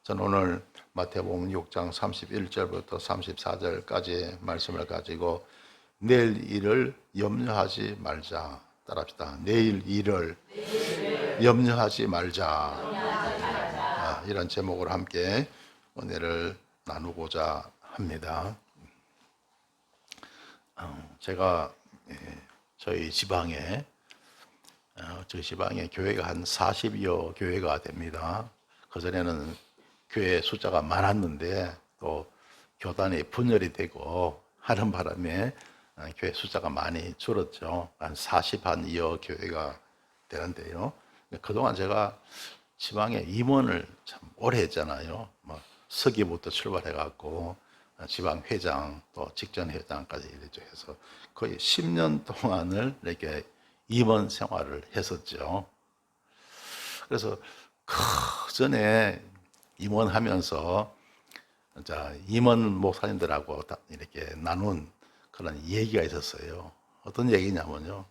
저는 오늘 마태복음 6장 31절부터 34절까지 말씀을 가지고 내일 일을 염려하지 말자. 따라합시다. 내일 일을 염려하지 말자. 이런 제목으로 함께 은혜를 나누고자 합니다. 제가 저희 지방에 교회가 한 40여 교회가 됩니다. 그전에는 교회 숫자가 많았는데 또 교단이 분열이 되고 하는 바람에 교회 숫자가 많이 줄었죠. 한 40여 교회가 되는데요. 그동안 제가 지방에 임원을 참 오래 했잖아요. 서기부터 출발해갖고 지방 회장 또 직전 회장까지 이렇게 해서 거의 10년 동안을 이렇게 임원 생활을 했었죠. 그래서 그 전에 임원하면서 임원 목사님들하고 이렇게 나눈 그런 얘기가 있었어요. 어떤 얘기냐면요.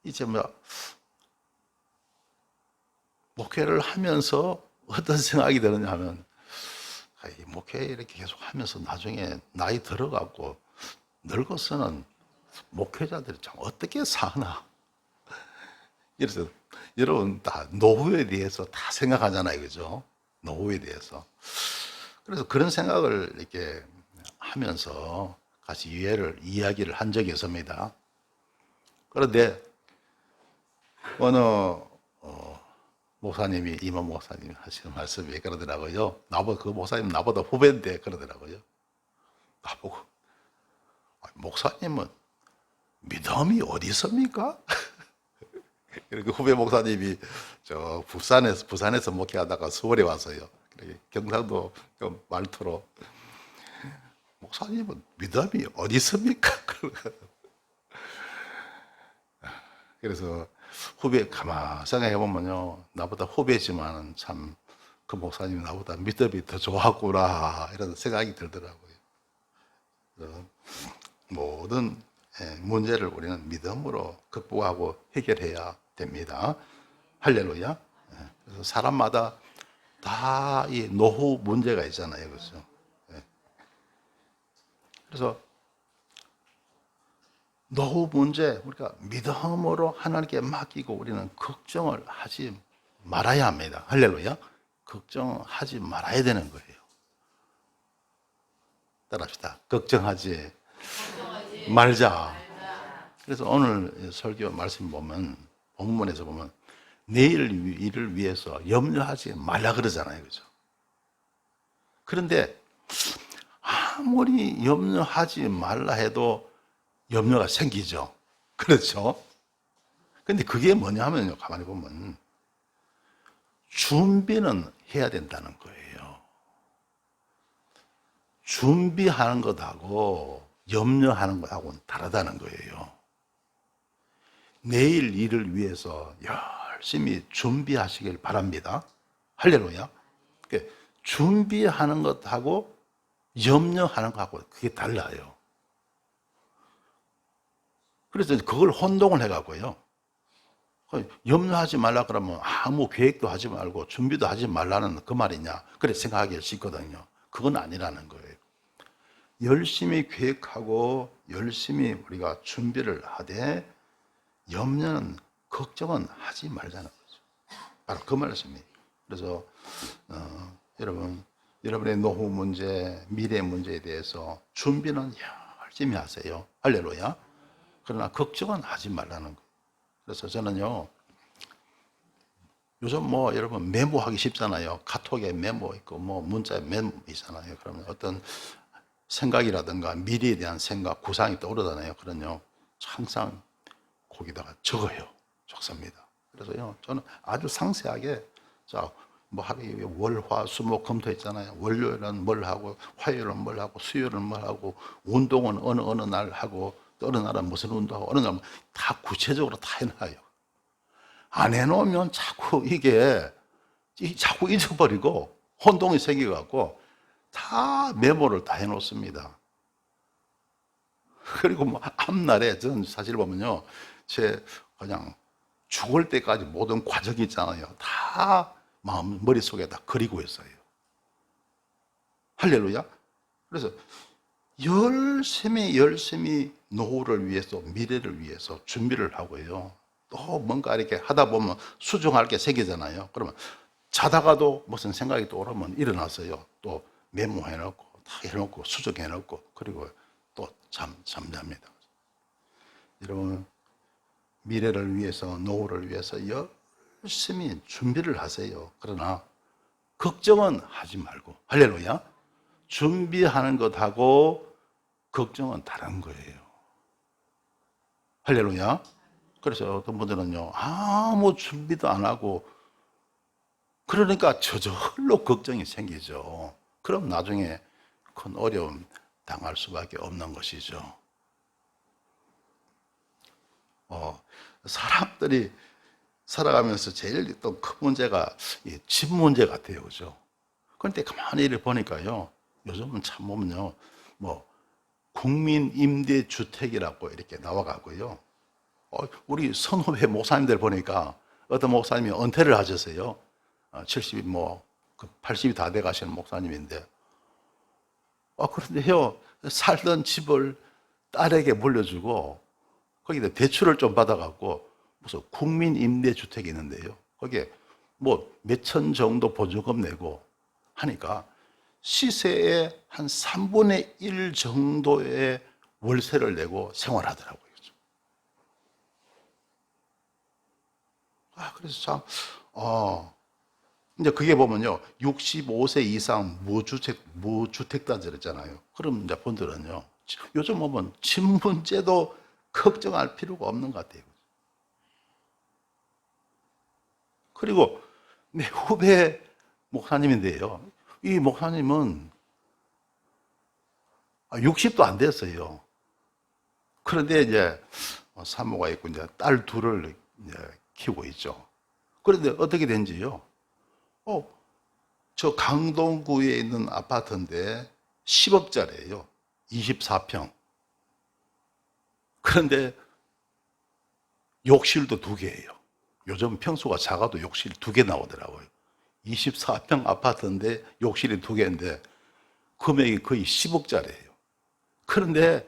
이제 목회를 하면서 어떤 생각이 드느냐 하면 목회 이렇게 계속 하면서 나중에 나이 들어가고 늙어서는 목회자들이 참 어떻게 사나. 이래서 여러분 다 노후에 대해서 다 생각하잖아요. 그죠? 노후에 대해서. 그래서 그런 생각을 이렇게 하면서 같이 이야기를 한 적이 있습니다. 그런데 어느 목사님이, 임원 목사님이 하시는 말씀이 그러더라고요. 그 목사님 나보다 후배인데 그러더라고요. 나보고, 목사님은 믿음이 어디 있습니까? 이렇게 후배 목사님이 부산에서 목회하다가 서울에 왔어요. 경상도 말투로 목사님은 믿음이 어디 있습니까? 그래서 후배 가만 생각해 보면요, 나보다 후배지만 참 그 목사님이 나보다 믿음이 더 좋았구나 이런 생각이 들더라고요. 모든 문제를 우리는 믿음으로 극복하고 해결해야 됩니다. 할렐루야. 그래서 사람마다 다 이 노후 문제가 있잖아요. 그렇죠? 그래서 노후 문제 우리가 믿음으로 하나님께 맡기고 우리는 걱정을 하지 말아야 합니다. 할렐루야. 걱정하지 말아야 되는 거예요. 따라합시다. 걱정하지 말자. 그래서 오늘 설교 말씀 보면, 본문에서 보면, 내일 일을 위해서 염려하지 말라 그러잖아요. 그죠? 그런데, 아무리 염려하지 말라 해도 염려가 생기죠. 그렇죠? 근데 그게 뭐냐 하면요. 가만히 보면, 준비는 해야 된다는 거예요. 준비하는 것하고 염려하는 것하고는 다르다는 거예요. 내일 일을 위해서 열심히 준비하시길 바랍니다. 할렐루야. 준비하는 것하고 염려하는 것하고 그게 달라요. 그래서 그걸 혼동을 해갖고요. 염려하지 말라 그러면 아무 계획도 하지 말고 준비도 하지 말라는 그 말이냐. 그래 생각하기 쉽거든요. 그건 아니라는 거예요. 열심히 계획하고 열심히 우리가 준비를 하되 염려는, 걱정은 하지 말자는 거죠. 바로 그 말씀이에요. 그래서 여러분의 노후 문제, 미래 문제에 대해서 준비는 열심히 하세요. 할렐루야. 그러나 걱정은 하지 말라는 거예요. 그래서 저는요, 요즘 여러분 메모하기 쉽잖아요. 카톡에 메모 있고 문자에 메모 있잖아요. 그러면 어떤 생각이라든가 미래에 대한 생각, 구상이 떠오르잖아요. 그럼요, 항상 거기다가 적습니다. 그래서요, 저는 아주 상세하게, 하루에 월, 화, 수, 목, 금토 있잖아요. 월요일은 뭘 하고, 화요일은 뭘 하고, 수요일은 뭘 하고, 운동은 어느 날 하고, 또 어느 날은 무슨 운동하고, 어느 날은 다 구체적으로 다 해놔요. 안 해놓으면 자꾸 잊어버리고, 혼동이 생겨갖고, 다 메모를 다 해놓습니다. 그리고 앞날에 저는 사실 보면요, 그냥 죽을 때까지 모든 과정이 있잖아요. 다 머릿속에다 그리고 있어요. 할렐루야. 그래서 열심히 노후를 위해서, 미래를 위해서 준비를 하고요. 또 뭔가 이렇게 하다 보면 수정할 게 생기잖아요. 그러면 자다가도 무슨 생각이 떠오르면 일어나서요. 또 메모해놓고, 다 해놓고, 수정해놓고, 그리고 또 잠잡니다. 여러분, 미래를 위해서, 노후를 위해서 열심히 준비를 하세요. 그러나 걱정은 하지 말고, 할렐루야. 준비하는 것하고 걱정은 다른 거예요. 할렐루야. 그래서 어떤 분들은요, 아무 준비도 안 하고, 그러니까 저절로 걱정이 생기죠. 그럼 나중에 큰 어려움 당할 수밖에 없는 것이죠. 사람들이 살아가면서 제일 또 큰 문제가 집 문제 같아요. 그죠? 그런데 가만히 이를 보니까요, 요즘은 참 보면요, 국민임대주택이라고 이렇게 나와가고요. 우리 선후배 목사님들 보니까 어떤 목사님이 은퇴를 하셨어요. 70이 80이 다 돼 가시는 목사님인데, 그런데요, 살던 집을 딸에게 물려주고, 거기다 대출을 좀 받아갖고, 무슨 국민임대주택이 있는데요. 거기에 몇천 정도 보조금 내고 하니까 시세의 한 3분의 1 정도의 월세를 내고 생활하더라고요. 그래서 참, 이제 그게 보면요, 65세 이상 무주택자들 있잖아요. 그럼 이제 분들은요, 요즘 보면 집 문제도 걱정할 필요가 없는 것 같아요. 그리고 내 후배 목사님인데요, 이 목사님은 60도 안 됐어요. 그런데 이제 산모가 있고 이제 딸 둘을 이제 키우고 있죠. 그런데 어떻게 된지요? 저 강동구에 있는 아파트인데 10억짜리예요. 24평. 그런데 욕실도 2개예요. 요즘 평수가 작아도 욕실 2개 나오더라고요. 24평 아파트인데 욕실이 2개인데 금액이 거의 10억짜리예요. 그런데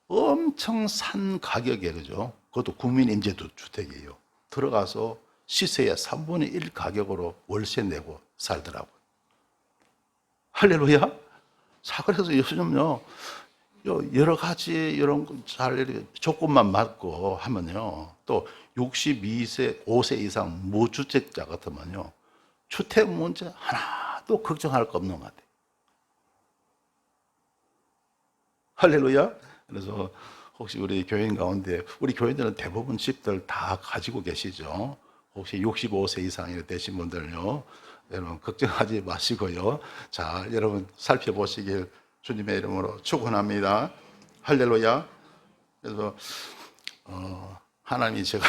엄청 싼 가격에, 그죠? 그것도 국민임대주택이에요. 들어가서 시세의 3분의 1 가격으로 월세 내고 살더라고요. 할렐루야. 자, 그래서 요즘요, 여러 가지 이런 잘 조건만 맞고 하면요, 또 62세, 5세 이상 무주택자 같으면요, 주택 문제 하나도 걱정할 거 없는 것 같아요. 할렐루야. 그래서 혹시 우리 교인 가운데, 우리 교인들은 대부분 집들 다 가지고 계시죠. 혹시 65세 이상이 되신 분들요, 여러분 걱정하지 마시고요. 자, 여러분 살펴보시길 주님의 이름으로 축원합니다. 할렐루야. 그래서 하나님이 제가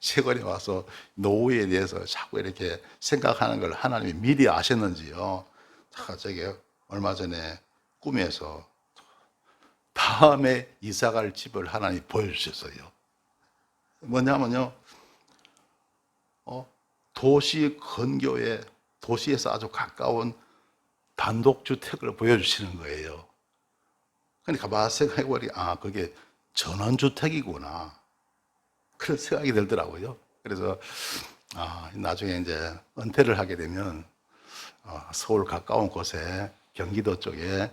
세월에 와서 노후에 대해서 자꾸 이렇게 생각하는 걸 하나님이 미리 아셨는지요. 저게 얼마 전에 꿈에서 다음에 이사갈 집을 하나님이 보여주셨어요. 뭐냐면요, 도시 근교에, 도시에서 아주 가까운 단독주택을 보여주시는 거예요. 그러니까 가만히 생각해보니, 그게 전원주택이구나, 그런 생각이 들더라고요. 그래서 나중에 이제 은퇴를 하게 되면 서울 가까운 곳에, 경기도 쪽에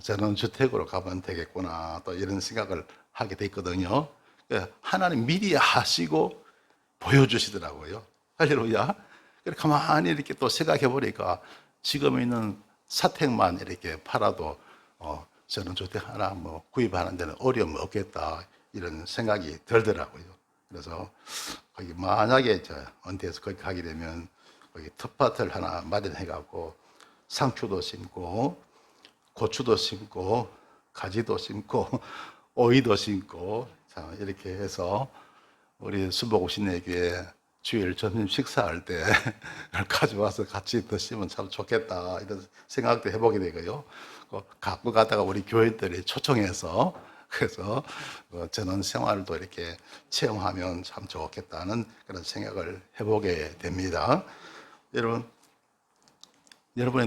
전원주택으로 가면 되겠구나, 또 이런 생각을 하게 됐거든요. 하나님 미리 하시고 보여주시더라고요. 할렐루야. 가만히 이렇게 또 생각해 보니까 지금 있는 사택만 이렇게 팔아도 전원주택 하나 구입하는 데는 어려움이 없겠다, 이런 생각이 들더라고요. 그래서 거기 만약에 은퇴해서 거기 가게 되면 거기 텃밭을 하나 마련해 갖고 상추도 심고 고추도 심고 가지도 심고 오이도 심고, 자, 이렇게 해서 우리 수복우신에게 주일 점심 식사할 때 가져와서 같이 드시면 참 좋겠다, 이런 생각도 해보게 되고요. 갖고 가다가 우리 교인들이 초청해서, 그래서 전원 생활도 이렇게 체험하면 참 좋겠다는 그런 생각을 해보게 됩니다. 여러분의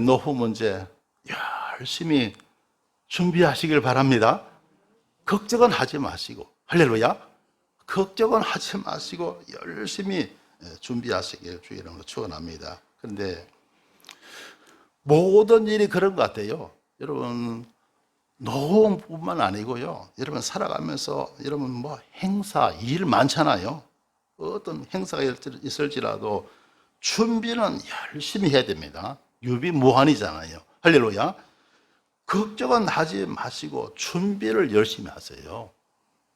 노후 문제 열심히 준비하시길 바랍니다. 걱정은 하지 마시고, 할렐루야. 걱정은 하지 마시고 열심히 준비하시길 주의 이름으로 축원합니다. 그런데 모든 일이 그런 것 같아요. 여러분, 노후뿐만 아니고요. 여러분 살아가면서 여러분 뭐 행사, 일 많잖아요. 어떤 행사가 있을지라도 준비는 열심히 해야 됩니다. 유비무환이잖아요. 할렐루야. 걱정은 하지 마시고 준비를 열심히 하세요.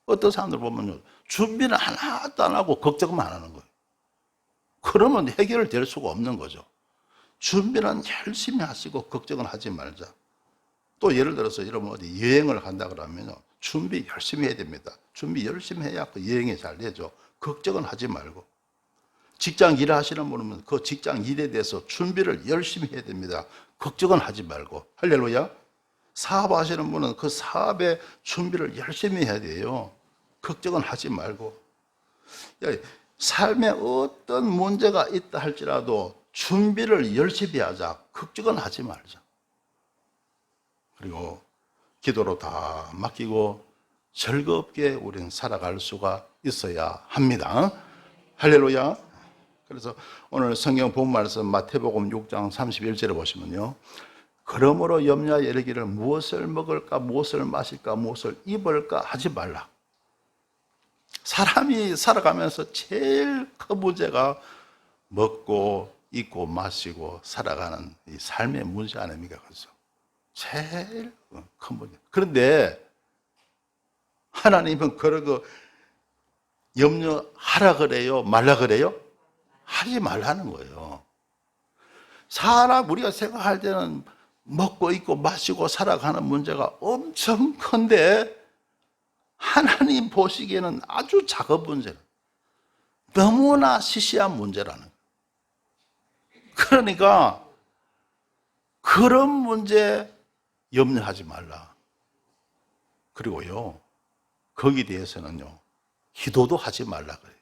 어떤 사람들 보면 준비는 하나도 안 하고 걱정만 하는 거예요. 그러면 해결될 수가 없는 거죠. 준비는 열심히 하시고 걱정은 하지 말자. 또 예를 들어서 여러분 어디 여행을 간다 그러면 준비 열심히 해야 됩니다. 준비 열심히 해야 그 여행이 잘 되죠. 걱정은 하지 말고. 직장 일하시는 분은 그 직장 일에 대해서 준비를 열심히 해야 됩니다. 걱정은 하지 말고. 할렐루야. 사업하시는 분은 그 사업의 준비를 열심히 해야 돼요. 걱정은 하지 말고. 삶에 어떤 문제가 있다 할지라도 준비를 열심히 하자. 걱정은 하지 말자. 그리고 기도로 다 맡기고 즐겁게 우리는 살아갈 수가 있어야 합니다. 할렐루야. 그래서 오늘 성경 본 말씀 마태복음 6장 31절에 보시면요. 그러므로 염려하여 이르기를 무엇을 먹을까, 무엇을 마실까, 무엇을 입을까 하지 말라. 사람이 살아가면서 제일 큰 문제가 먹고 입고 마시고 살아가는 이 삶의 문제 아닙니까? 그래서 제일 큰 문제. 그런데 하나님은 그런 거 염려하라 그래요? 말라 그래요? 하지 말라는 거예요. 사람 우리가 생각할 때는 먹고 입고 마시고 살아가는 문제가 엄청 큰데 하나님 보시기에는 아주 작은 문제는 너무나 시시한 문제라는 거예요. 그러니까 그런 문제 염려하지 말라. 그리고요, 거기에 대해서는요, 기도도 하지 말라 그래요.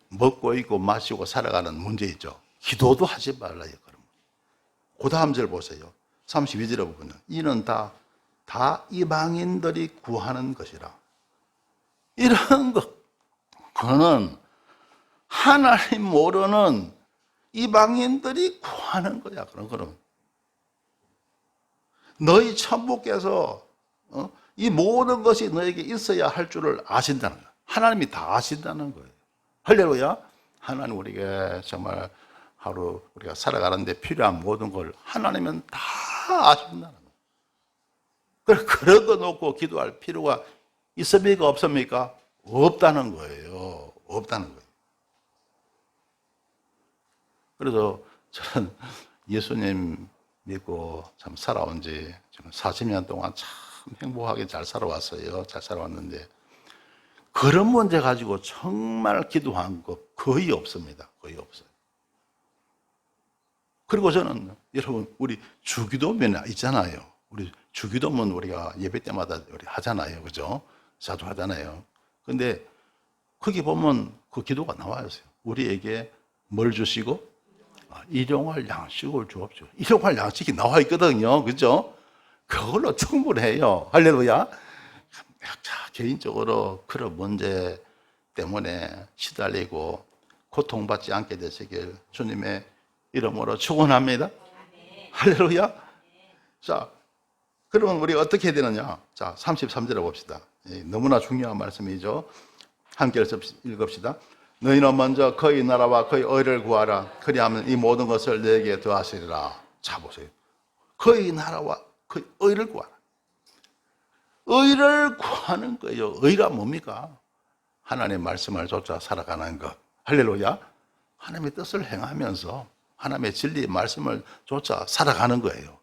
먹고 입고 마시고 살아가는 문제 있죠. 기도도 하지 말라요. 그러면 그 다음 절 보세요. 32절에 보면 이는 다 이방인들이 구하는 것이라. 이런 그거는 하나님 모르는 이방인들이 구하는 거야. 그럼 너희 천부께서 이 모든 것이 너에게 있어야 할 줄을 아신다는 거야. 하나님이 다 아신다는 거예요. 할렐루야. 하나님 우리에게 정말 하루 우리가 살아가는데 필요한 모든 걸 하나님은 다 아신다는 거예요. 그런 거 놓고 기도할 필요가 있습니까? 없습니까? 없다는 거예요. 없다는 거예요. 그래서 저는 예수님 믿고 참 살아온 지 40년 동안 참 행복하게 잘 살아왔어요. 잘 살아왔는데 그런 문제 가지고 정말 기도한 거 거의 없습니다. 거의 없어요. 그리고 저는 여러분 우리 주기도면 있잖아요. 우리 주기도면 우리가 예배 때마다 우리 하잖아요. 그죠? 자주 하잖아요. 근데 거기 보면 그 기도가 나와요. 우리에게 뭘 주시고? 일용할 양식을 주옵시고. 일용할 양식이 나와 있거든요. 그죠? 그걸로 충분해요. 할렐루야. 개인적으로 그런 문제 때문에 시달리고 고통받지 않게 되시길 주님의 이름으로 축원합니다. 할렐루야. 자, 그러면 우리가 어떻게 해야 되느냐? 자, 33절에 봅시다. 너무나 중요한 말씀이죠. 함께 읽읍시다. 너희는 먼저 그의 나라와 그의 의를 구하라. 그리하면 이 모든 것을 너에게 더하시리라. 자, 보세요. 그의 나라와 그의 의를 구하라. 의를 구하는 거예요. 의가 뭡니까? 하나님의 말씀을 쫓아 살아가는 것. 할렐루야. 하나님의 뜻을 행하면서 하나님의 진리의 말씀을 쫓아 살아가는 거예요.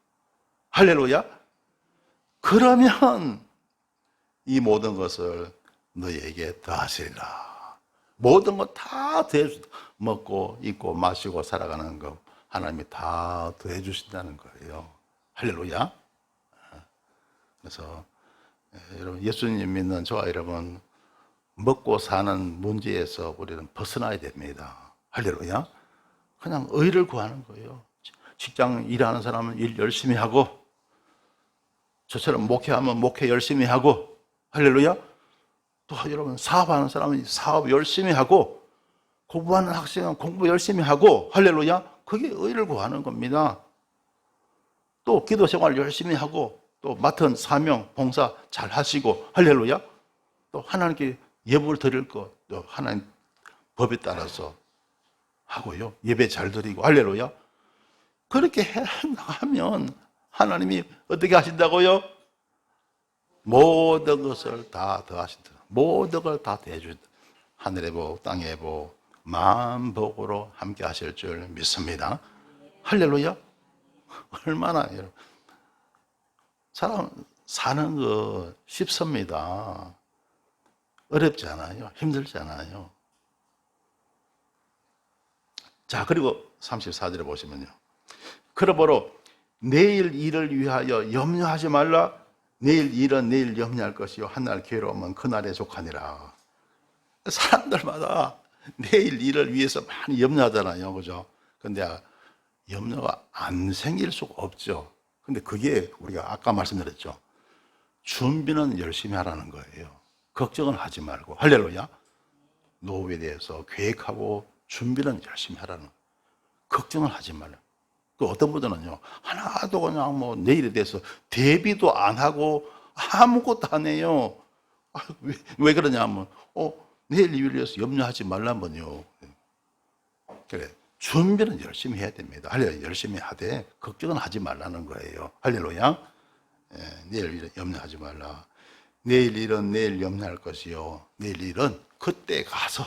할렐루야. 그러면 이 모든 것을 너희에게 더하시리라. 모든 것 다 더해주신다. 먹고 입고 마시고 살아가는 것 하나님이 다 더해 주신다는 거예요. 할렐루야. 그래서 여러분 예수님 믿는 저와 여러분 먹고 사는 문제에서 우리는 벗어나야 됩니다. 할렐루야. 그냥 의를 구하는 거예요. 직장 일하는 사람은 일 열심히 하고, 저처럼 목회하면 목회 열심히 하고, 할렐루야. 또 여러분 사업하는 사람은 사업 열심히 하고, 공부하는 학생은 공부 열심히 하고, 할렐루야. 그게 의를 구하는 겁니다. 또 기도 생활 열심히 하고, 또 맡은 사명 봉사 잘 하시고, 할렐루야. 또 하나님께 예불 드릴 것, 또 하나님 법에 따라서 하고요. 예배 잘 드리고, 할렐루야. 그렇게 하면 하나님이 어떻게 하신다고요? 모든 것을 다 더하신다. 모든 걸 다 대해준다. 하늘의 복, 땅의 복, 마음 복으로 함께 하실 줄 믿습니다. 할렐루야. 얼마나 여러분 사람 사는 거 쉽습니다. 어렵지 않아요. 힘들지 않아요. 자, 그리고 34절에 보시면요. 그러므로 내일 일을 위하여 염려하지 말라. 내일 일은 내일 염려할 것이요 한날 괴로우면 그날에 족하니라. 사람들마다 내일 일을 위해서 많이 염려하잖아요. 그죠? 근데 염려가 안 생길 수가 없죠. 근데 그게 우리가 아까 말씀드렸죠. 준비는 열심히 하라는 거예요. 걱정은 하지 말고. 할렐루야. 노후에 대해서 계획하고 준비는 열심히 하라는 거예요. 걱정을 하지 말라. 그 어떤 분들은요, 하나도 그냥 뭐 내일에 대해서 대비도 안 하고 아무것도 안 해요. 왜 그러냐면, 내일 일을 위해서 염려하지 말라면요. 그래, 준비는 열심히 해야 됩니다. 할렐루야, 열심히 하되 걱정은 하지 말라는 거예요. 할렐루야. 내일 일은 염려하지 말라. 내일 일은 내일 염려할 것이요. 내일 일은 그때 가서,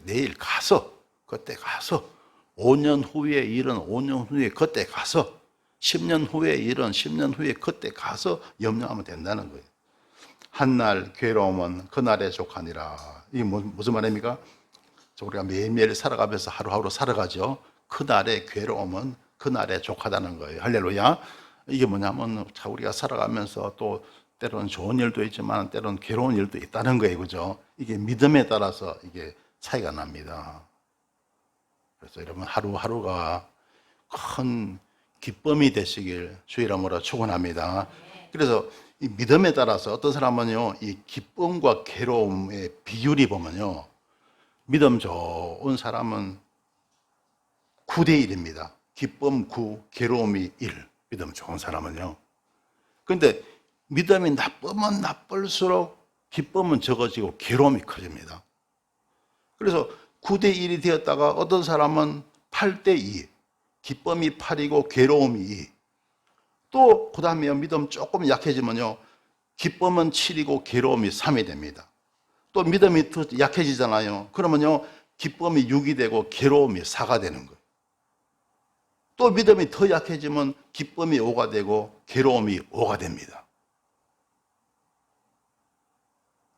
내일 가서, 그때 가서 5년 후의 일은 5년 후에 그때 가서 10년 후의 일은 10년 후에 그때 가서 염려하면 된다는 거예요. 한날 괴로움은 그날에 족하니라. 이게 무슨 말입니까? 우리가 매일매일 살아가면서 하루하루 살아가죠. 그날의 괴로움은 그날에 족하다는 거예요. 할렐루야. 이게 뭐냐면 우리가 살아가면서 또 때로는 좋은 일도 있지만 때로는 괴로운 일도 있다는 거예요. 그죠? 이게 믿음에 따라서 이게 차이가 납니다. 그래서 여러분 하루하루가 큰 기쁨이 되시길 주 이름으로 축원합니다. 그래서 이 믿음에 따라서 어떤 사람은요, 이 기쁨과 괴로움의 비율이 보면요, 믿음 좋은 사람은 9대 1입니다. 기쁨 9, 괴로움이 1. 믿음 좋은 사람은요. 그런데 믿음이 나쁘면 나쁠수록 기쁨은 적어지고 괴로움이 커집니다. 그래서 9대 1이 되었다가 어떤 사람은 8대 2, 기쁨이 8이고 괴로움이 2. 또 그 다음에 믿음 조금 약해지면요, 기쁨은 7이고 괴로움이 3이 됩니다. 또 믿음이 더 약해지잖아요. 그러면요, 기쁨이 6이 되고 괴로움이 4가 되는 거예요. 또 믿음이 더 약해지면 기쁨이 5가 되고 괴로움이 5가 됩니다.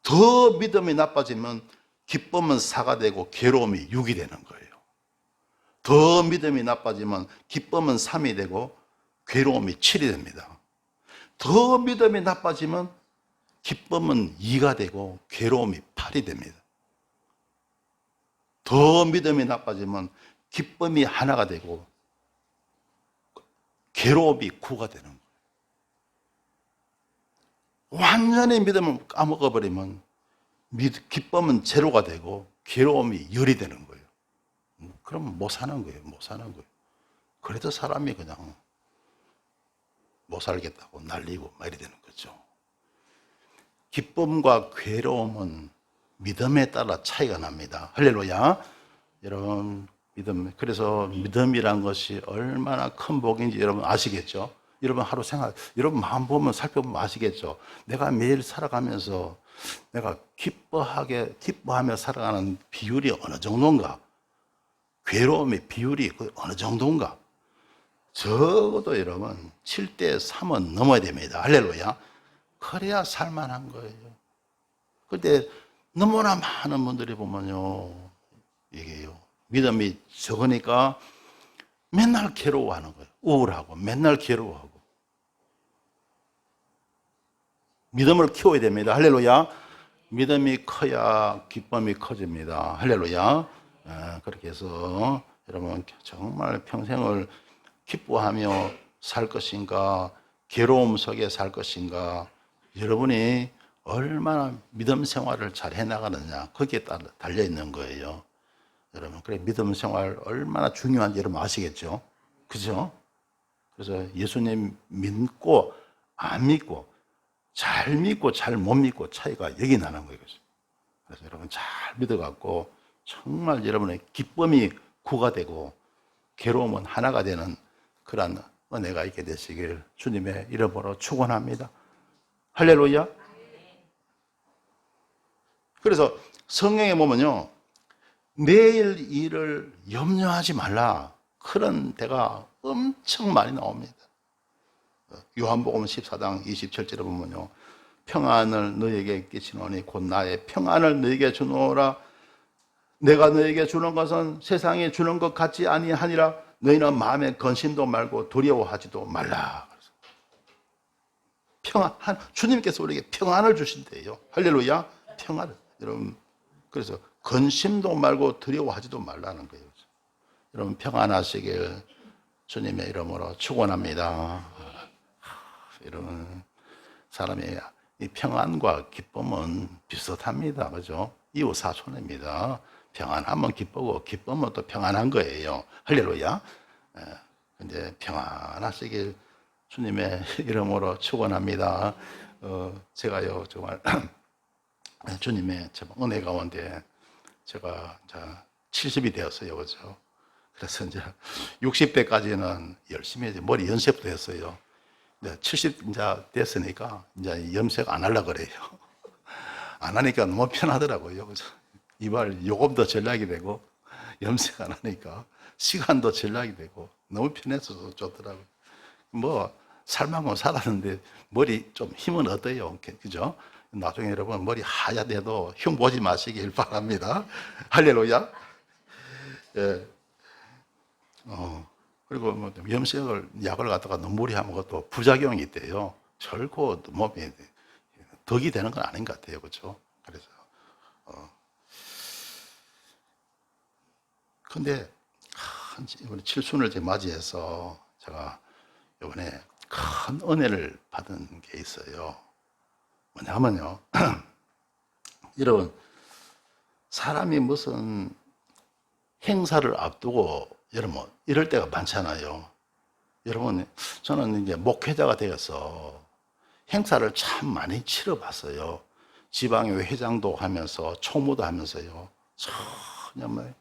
더 믿음이 나빠지면 기쁨은 4가 되고 괴로움이 6이 되는 거예요. 더 믿음이 나빠지면 기쁨은 3이 되고 괴로움이 7이 됩니다. 더 믿음이 나빠지면 기쁨은 2가 되고 괴로움이 8이 됩니다. 더 믿음이 나빠지면 기쁨이 하나가 되고 괴로움이 9가 되는 거예요. 완전히 믿음을 까먹어버리면 기쁨은 제로가 되고 괴로움이 0이 되는 거예요. 그럼 못 사는 거예요. 못 사는 거예요. 그래도 사람이 그냥 못 살겠다고 날리고 막 이래 되는 거죠. 기쁨과 괴로움은 믿음에 따라 차이가 납니다. 할렐루야. 여러분, 그래서 믿음이란 것이 얼마나 큰 복인지 여러분 아시겠죠? 여러분 하루 여러분 마음 보면 살펴보면 아시겠죠? 내가 매일 살아가면서 내가 기뻐하며 살아가는 비율이 어느 정도인가? 괴로움의 비율이 어느 정도인가? 적어도 여러분 7대 3은 넘어야 됩니다. 할렐루야. 그래야 살만한 거예요. 그런데 너무나 많은 분들이 보면요, 이게요, 믿음이 적으니까 맨날 괴로워하는 거예요. 우울하고 맨날 괴로워하고. 믿음을 키워야 됩니다. 할렐루야. 믿음이 커야 기쁨이 커집니다. 할렐루야. 그렇게 해서 여러분 정말 평생을 기뻐하며 살 것인가, 괴로움 속에 살 것인가, 여러분이 얼마나 믿음 생활을 잘 해나가느냐, 거기에 따라 달려 있는 거예요. 여러분, 그래 믿음 생활 얼마나 중요한지 여러분 아시겠죠? 그죠? 그래서 예수님 믿고 안 믿고, 잘 믿고 잘 못 믿고 차이가 여기 나는 거예요. 그래서 여러분 잘 믿어갖고 정말 여러분의 기쁨이 구가 되고 괴로움은 하나가 되는 그러한 은혜가 있게 되시길 주님의 이름으로 축원합니다. 할렐루야. 그래서 성경에 보면요, 내일 일을 염려하지 말라, 그런 데가 엄청 많이 나옵니다. 요한복음 14장 27절에 보면요, 평안을 너에게 끼치노니 곧 나의 평안을 너에게 주노라. 내가 너에게 주는 것은 세상에 주는 것 같지 아니하니라. 너희는 마음에 근심도 말고 두려워하지도 말라. 평안, 주님께서 우리에게 평안을 주신대요. 할렐루야. 평안을. 여러분, 그래서 근심도 말고 두려워하지도 말라는 거예요. 여러분 평안하시길 주님의 이름으로 축원합니다. 여러분, 사람의 이 평안과 기쁨은 비슷합니다. 그죠? 이웃사촌입니다. 평안하면 기쁘고 기쁘면 또 평안한 거예요. 할렐루야. 근데 평안하시길 주님의 이름으로 축원합니다. 제가요 정말 주님의 은혜 가운데 제가 70이 되었어요. 그죠? 그래서 이제 60대까지는 열심히 머리 연습도 했어요. 70 이제 됐으니까 이제 염색 안 하려고 그래요. 안 하니까 너무 편하더라고요. 그죠? 이발 요금도 전락이 되고, 염색 안 하니까 시간도 전락이 되고, 너무 편해서 좋더라고요. 뭐, 살만큼 살았는데, 머리 좀 힘은 얻어요. 그죠? 나중에 여러분, 머리 하얗대도 흉 보지 마시길 바랍니다. 할렐루야. 예. 그리고 뭐 염색을, 약을 갖다가 너무 무리하면 그것도 부작용이 있대요. 결코 몸에 덕이 되는 건 아닌 것 같아요. 그죠? 그래서, 근데, 이번에 칠순을 맞이해서 제가 이번에 큰 은혜를 받은 게 있어요. 뭐냐면요. 여러분, 사람이 무슨 행사를 앞두고 여러분 이럴 때가 많잖아요. 여러분, 저는 이제 목회자가 되어서 행사를 참 많이 치러봤어요. 지방의 회장도 하면서 총무도 하면서요. 그냥 뭐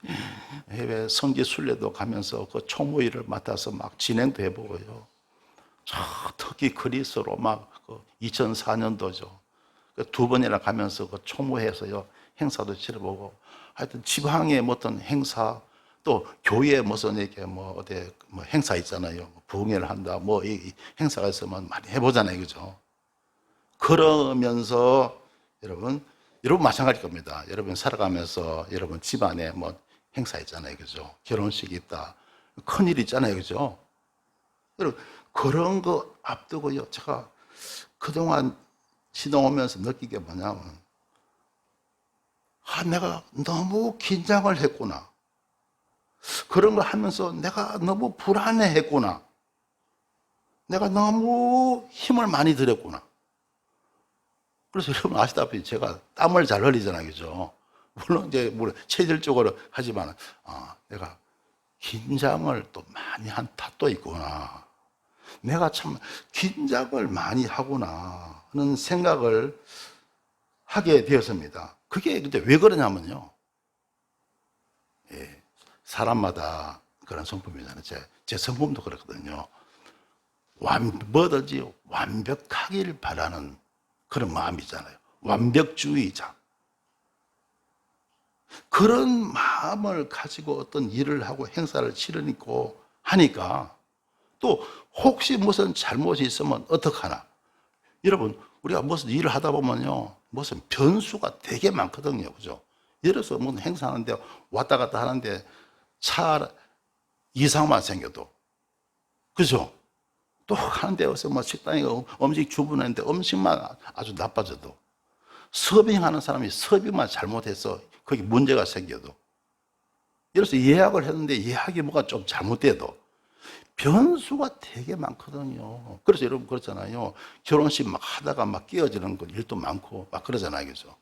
해외 성지 순례도 가면서 그 총무 일을 맡아서 막 진행도 해보고요. 특히 그리스로 막 2004년도죠. 두 번이나 가면서 그 총무해서요 행사도 치러보고, 하여튼 지방의 어떤 행사, 또 교회에 무슨 이렇게 뭐 어디 뭐 행사 있잖아요. 부흥회를 한다, 뭐 이 행사가 있으면 많이 해보잖아요, 그죠? 그러면서 여러분 마찬가지일 겁니다. 여러분 살아가면서 여러분 집안에 뭐 행사 있잖아요, 그죠? 결혼식이 있다, 큰일 있잖아요, 그죠? 여러분 그런 거 앞두고요, 제가 그동안 시동 오면서 느낀 게 뭐냐면, 내가 너무 긴장을 했구나. 그런 걸 하면서 내가 너무 불안해했구나. 내가 너무 힘을 많이 들였구나. 그래서 여러분 아시다시피 제가 땀을 잘 흘리잖아요, 그죠? 물론 이제 체질적으로 하지만, 내가 긴장을 또 많이 한 탓도 있구나. 내가 참 긴장을 많이 하구나 하는 생각을 하게 되었습니다. 그게 근데 왜 그러냐면요, 예, 사람마다 그런 성품이잖아요. 제 성품도 그렇거든요. 뭐든지 완벽하길 바라는 그런 마음이잖아요. 완벽주의자. 그런 마음을 가지고 어떤 일을 하고 행사를 치르고 하니까, 또 혹시 무슨 잘못이 있으면 어떡하나. 여러분, 우리가 무슨 일을 하다 보면요, 무슨 변수가 되게 많거든요, 그죠? 예를 들어서 무슨 행사하는데 왔다 갔다 하는데 차 이상만 생겨도, 그죠? 또 하는데 어서 뭐 식당에 음식 주문하는데 음식만 아주 나빠져도, 서빙하는 사람이 서빙만 잘못해서 거기 문제가 생겨도, 이래서 예약을 했는데 예약이 뭐가 좀 잘못돼도 변수가 되게 많거든요. 그래서 여러분 그렇잖아요. 결혼식 막 하다가 막 끼어지는 거 일도 많고 막 그러잖아요. 그죠?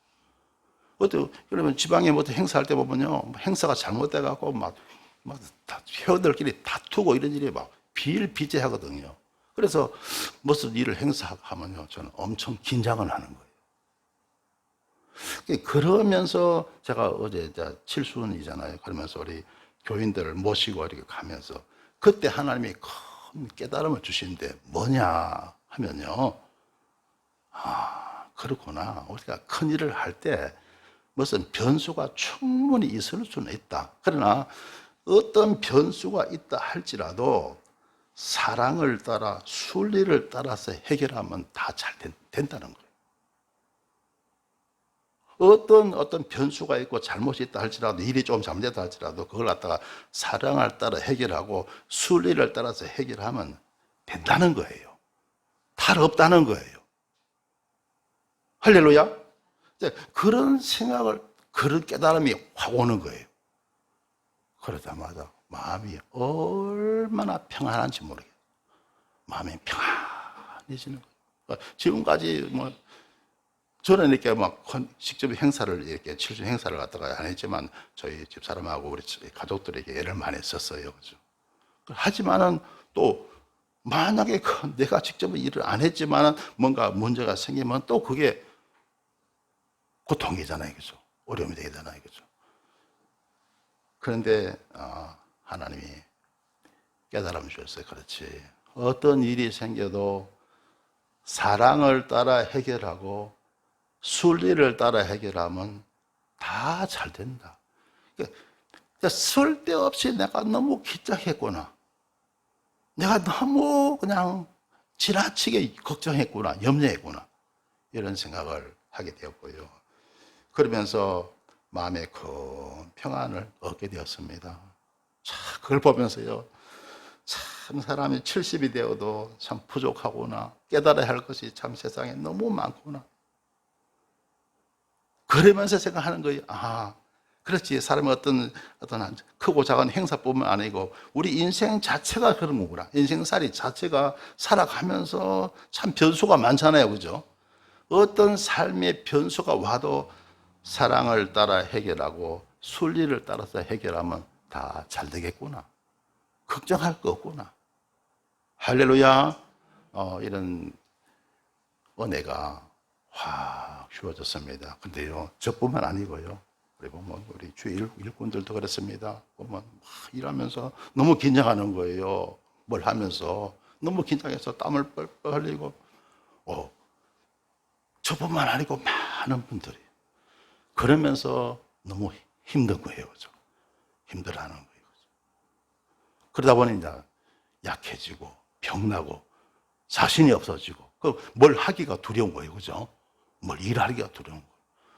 그러면 지방에 뭐 행사할 때 보면요. 뭐 행사가 잘못돼갖고 회원들끼리 다투고 이런 일이 막 비일비재하거든요. 그래서 무슨 일을 행사하면요. 저는 엄청 긴장을 하는 거예요. 그러면서 제가 어제 칠순이잖아요. 그러면서 우리 교인들을 모시고 이렇게 가면서 그때 하나님이 큰 깨달음을 주시는데 뭐냐 하면요. 아, 그렇구나. 우리가 큰 일을 할 때 무슨 변수가 충분히 있을 수는 있다. 그러나 어떤 변수가 있다 할지라도 사랑을 따라 순리를 따라서 해결하면 다 잘 된다는 거예요. 어떤 변수가 있고 잘못이 있다 할지라도 일이 좀 잘못됐다 할지라도 그걸 갖다가 사랑을 따라 해결하고 순리를 따라서 해결하면 된다는 거예요. 탈 없다는 거예요. 할렐루야. 그런 생각을 그런 깨달음이 확 오는 거예요. 그러자마자 마음이 얼마나 평안한지 모르겠어요. 마음이 평안해지는 거예요. 지금까지 저는 이렇게 직접 행사를 이렇게 칠순 행사를 갖다가 안 했지만 저희 집 사람하고 우리 가족들에게 애를 많이 썼어요. 그죠? 하지만은 또 만약에 내가 직접 일을 안 했지만은 뭔가 문제가 생기면 또 그게 고통이잖아요. 그죠? 어려움이 되잖아요. 그죠? 그런데 하나님이 깨달음 주셨어요. 그렇지. 어떤 일이 생겨도 사랑을 따라 해결하고 순리를 따라 해결하면 다 잘 된다. 쓸데없이 내가 너무 긴장했구나. 내가 너무 그냥 지나치게 걱정했구나. 염려했구나. 이런 생각을 하게 되었고요. 그러면서 마음의 큰 평안을 얻게 되었습니다. 참 그걸 보면서요. 참 사람이 70이 되어도 참 부족하구나. 깨달아야 할 것이 참 세상에 너무 많구나. 그러면서 생각하는 거예요. 아, 그렇지. 사람이 어떤 크고 작은 행사뿐만 아니고 우리 인생 자체가 그런 거구나. 인생살이 자체가 살아가면서 참 변수가 많잖아요. 그죠? 어떤 삶의 변수가 와도 사랑을 따라 해결하고 순리를 따라서 해결하면 다 잘 되겠구나. 걱정할 거 없구나. 할렐루야. 이런 은혜가 확 주어졌습니다. 근데요, 저뿐만 아니고요. 그리고 우리 주의 일꾼들도 그렇습니다. 보면 일하면서 너무 긴장하는 거예요. 뭘 하면서 너무 긴장해서 땀을 뻘뻘 흘리고, 저뿐만 아니고 많은 분들이 그러면서 너무 힘든 거예요, 그죠? 힘들어하는 거예요. 그죠? 그러다 보니 이제 약해지고 병나고 자신이 없어지고 뭘 하기가 두려운 거예요, 그죠? 뭘 일하기가 두려운 거예요.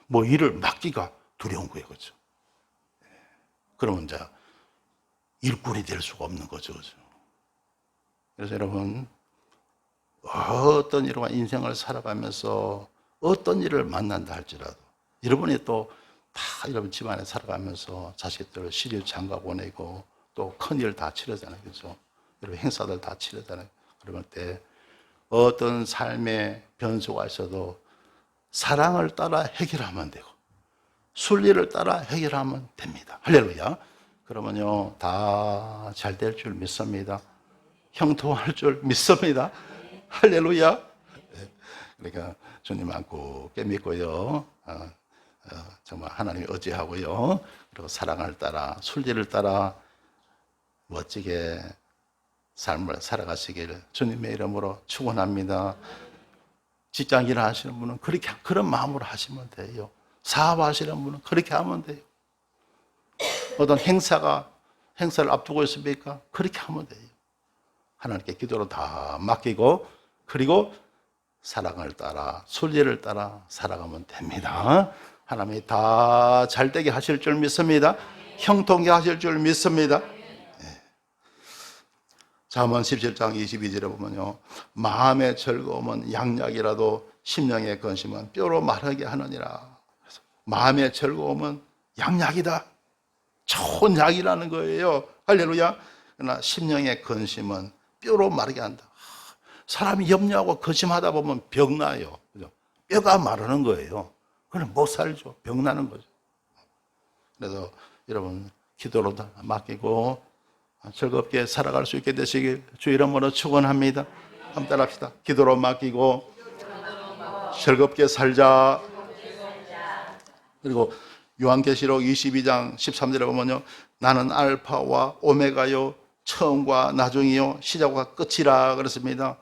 뭐 일을 맡기가 두려운 거예요, 그죠? 그러면 이제 일꾼이 될 수가 없는 거죠, 그죠? 그래서 여러분, 어떤 이런 인생을 살아가면서 어떤 일을 만난다 할지라도 여러분이 또 다 여러분 집안에 살아가면서 자식들 시집 장가 보내고 또 큰일 다 치르잖아요, 그죠? 여러분 행사들 다 치르잖아요. 그러면 때 어떤 삶의 변수가 있어도 사랑을 따라 해결하면 되고 순리를 따라 해결하면 됩니다. 할렐루야. 그러면요 다 잘 될 줄 믿습니다. 형통할 줄 믿습니다. 할렐루야. 그러니까 주님 굳게 믿고요. 정말 하나님이 의지하고요. 그리고 사랑을 따라 순리를 따라 멋지게 삶을 살아가시길 주님의 이름으로 축원합니다. 직장 일 하시는 분은 그런 마음으로 하시면 돼요. 사업하시는 분은 그렇게 하면 돼요. 어떤 행사를 앞두고 있습니까? 그렇게 하면 돼요. 하나님께 기도로 다 맡기고 그리고 사랑을 따라 순리를 따라 살아가면 됩니다. 하나님이 다 잘되게 하실 줄 믿습니다. 형통케 하실 줄 믿습니다. 잠언 17장 22절에 보면요, 마음의 즐거움은 양약이라도 심령의 근심은 뼈로 마르게 하느니라. 마음의 즐거움은 양약이다. 좋은 약이라는 거예요. 할렐루야. 그러나 심령의 근심은 뼈로 마르게 한다. 사람이 염려하고 근심하다 보면 병나요. 그죠? 뼈가 마르는 거예요. 그럼 못 살죠. 병나는 거죠. 그래서 여러분 기도로 맡기고 즐겁게 살아갈 수 있게 되시길 주 이름으로 축원합니다. 한번 따라합시다. 기도로 맡기고 즐겁게 살자. 그리고 요한계시록 22장 13절에 보면요, 나는 알파와 오메가요, 처음과 나중이요, 시작과 끝이라 그랬습니다.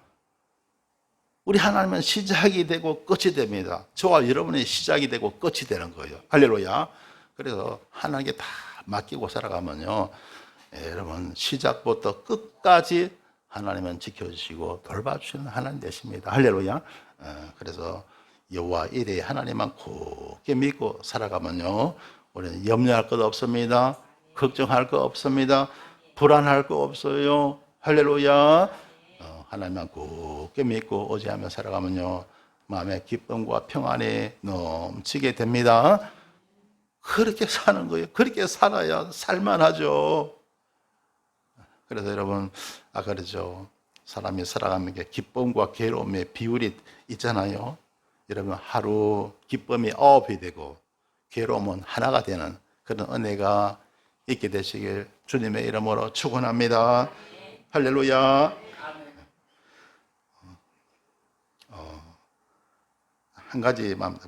우리 하나님은 시작이 되고 끝이 됩니다. 저와 여러분의 시작이 되고 끝이 되는 거예요. 할렐루야. 그래서 하나님께 다 맡기고 살아가면요, 여러분 시작부터 끝까지 하나님은 지켜주시고 돌봐주시는 하나님 되십니다. 할렐루야. 그래서 여호와 이레 하나님만 굳게 믿고 살아가면요, 우리는 염려할 것 없습니다. 걱정할 거 없습니다. 불안할 거 없어요. 할렐루야. 하나님만 굳게 믿고 의지하며 살아가면요, 마음의 기쁨과 평안이 넘치게 됩니다. 그렇게 사는 거예요. 그렇게 살아야 살만하죠. 그래서 여러분, 아까 그러죠, 사람이 살아가는 게 기쁨과 괴로움의 비율이 있잖아요. 여러분, 하루 기쁨이 9이 되고 괴로움은 하나가 되는 그런 은혜가 있게 되시길 주님의 이름으로 축원합니다. 할렐루야. 한 가지만,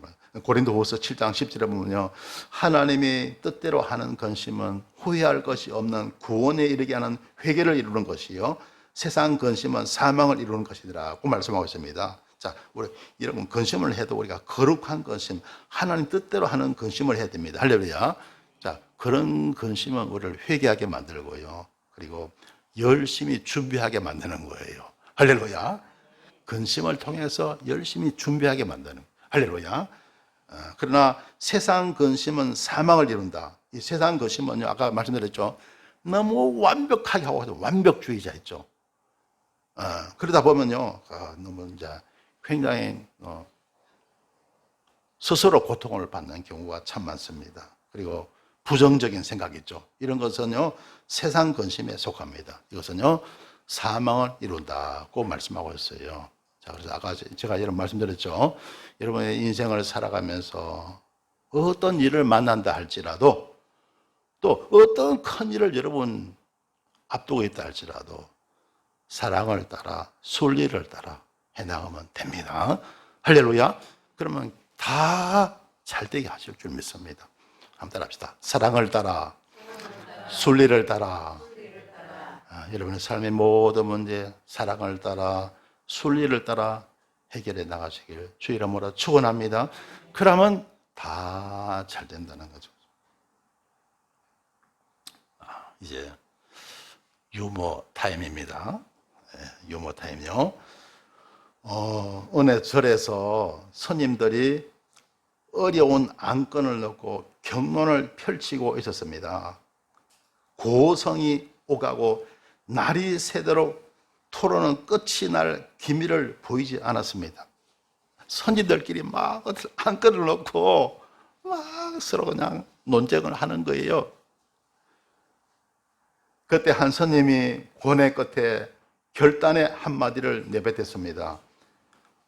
고린도후서 7장 10절에 보면요, 하나님이 뜻대로 하는 근심은 후회할 것이 없는 구원에 이르게 하는 회개를 이루는 것이요, 세상 근심은 사망을 이루는 것이라고 말씀하고 있습니다. 자, 우리 여러분, 근심을 해도 우리가 거룩한 근심, 하나님 뜻대로 하는 근심을 해야 됩니다. 할렐루야. 자, 그런 근심은 우리를 회개하게 만들고요, 그리고 열심히 준비하게 만드는 거예요. 할렐루야. 근심을 통해서 열심히 준비하게 만드는, 할렐루야. 그러나 세상 근심은 사망을 이룬다. 이 세상 근심은요, 아까 말씀드렸죠, 너무 완벽하게 하고 완벽주의자 있죠. 그러다 보면요, 너무 이제 굉장히 스스로 고통을 받는 경우가 참 많습니다. 그리고 부정적인 생각 있죠. 이런 것은요, 세상 근심에 속합니다. 이것은요, 사망을 이룬다고 말씀하고 있어요. 자, 그래서 아까 제가 이런 말씀드렸죠. 여러분의 인생을 살아가면서 어떤 일을 만난다 할지라도, 또 어떤 큰 일을 여러분 앞두고 있다 할지라도 사랑을 따라 순리를 따라 해나가면 됩니다. 할렐루야. 그러면 다 잘되게 하실 줄 믿습니다. 한번 따라합시다. 사랑을 따라 순리를 따라. 여러분의 삶의 모든 문제 사랑을 따라 순리를 따라 해결해 나가시길 주 이름으로 축원합니다. 그러면 다 잘 된다는 거죠. 이제 유머 타임입니다. 유머 타임요. 어느 절에서 스님들이 어려운 안건을 놓고 경론을 펼치고 있었습니다. 고성이 오가고 날이 새도록 토론은 끝이 날 기미를 보이지 않았습니다. 선지들끼리 막 안건을 놓고 막 서로 그냥 논쟁을 하는 거예요. 그때 한 스님이 고뇌 끝에 결단의 한마디를 내뱉었습니다.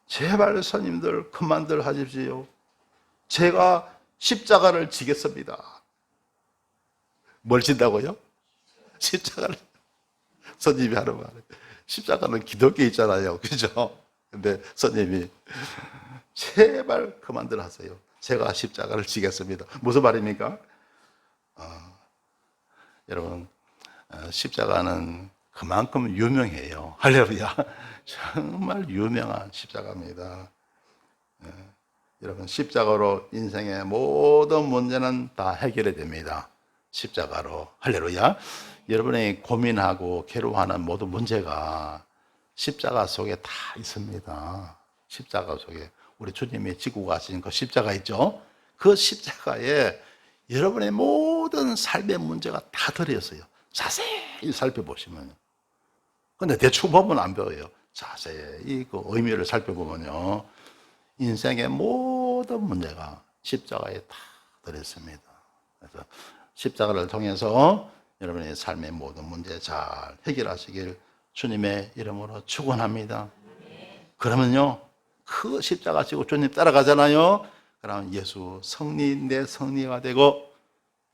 제발 스님들 그만들 하십시오. 제가 십자가를 지겠습니다. 뭘 진다고요? 십자가를. 스님이 하는 말에 십자가는 기독교 있잖아요. 그죠? 근데 스님이 제발 그만들 하세요. 제가 십자가를 지겠습니다. 무슨 말입니까? 여러분, 십자가는 그만큼 유명해요. 할렐루야. 정말 유명한 십자가입니다. 여러분, 십자가로 인생의 모든 문제는 다 해결이 됩니다. 십자가로. 할렐루야. 여러분이 고민하고 괴로워하는 모든 문제가 십자가 속에 다 있습니다. 십자가 속에 우리 주님이 지고 가신 그 십자가 있죠? 그 십자가에 여러분의 모든 삶의 문제가 다 들어있어요. 자세히 살펴보시면요. 근데 대충 보면 안 보여요. 자세히 그 의미를 살펴보면요, 인생의 모든 문제가 십자가에 다 들어있습니다. 그래서 십자가를 통해서 여러분의 삶의 모든 문제 잘 해결하시길 주님의 이름으로 축원합니다. 그러면요, 그 십자가 지고 주님 따라가잖아요. 그러면 예수 승리 내 승리가 되고,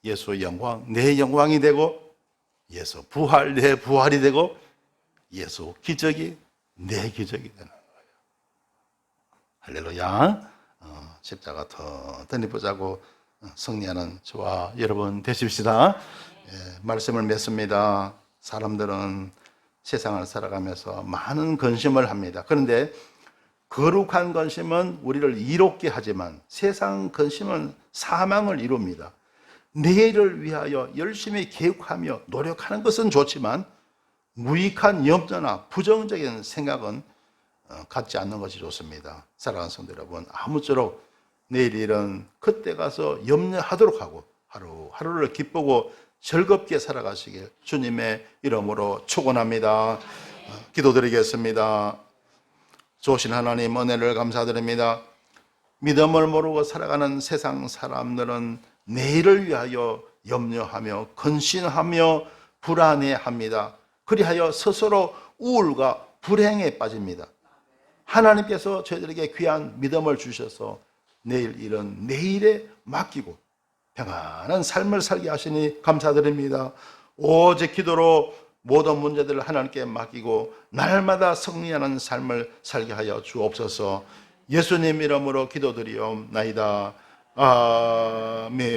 예수 영광 내 영광이 되고, 예수 부활 내 부활이 되고, 예수 기적이 내 기적이 되는 거예요. 할렐루야. 십자가 더 덧입보자고 승리하는 저와 여러분 되십시다. 말씀을 맺습니다. 사람들은 세상을 살아가면서 많은 근심을 합니다. 그런데 거룩한 근심은 우리를 이롭게 하지만 세상 근심은 사망을 이룹니다. 내일을 위하여 열심히 계획하며 노력하는 것은 좋지만 무익한 염려나 부정적인 생각은 갖지 않는 것이 좋습니다. 사랑하는 성도 여러분, 아무쪼록 내일 일은 그때 가서 염려하도록 하고 하루하루를 기쁘고 즐겁게 살아가시길 주님의 이름으로 축원합니다. 기도드리겠습니다. 좋으신 하나님, 은혜를 감사드립니다. 믿음을 모르고 살아가는 세상 사람들은 내일을 위하여 염려하며 근심하며 불안해합니다. 그리하여 스스로 우울과 불행에 빠집니다. 하나님께서 저희들에게 귀한 믿음을 주셔서 내일 일은 내일에 맡기고 평안한 삶을 살게 하시니 감사드립니다. 오직 기도로 모든 문제들을 하나님께 맡기고 날마다 승리하는 삶을 살게 하여 주옵소서. 예수님 이름으로 기도드리옵나이다. 아멘.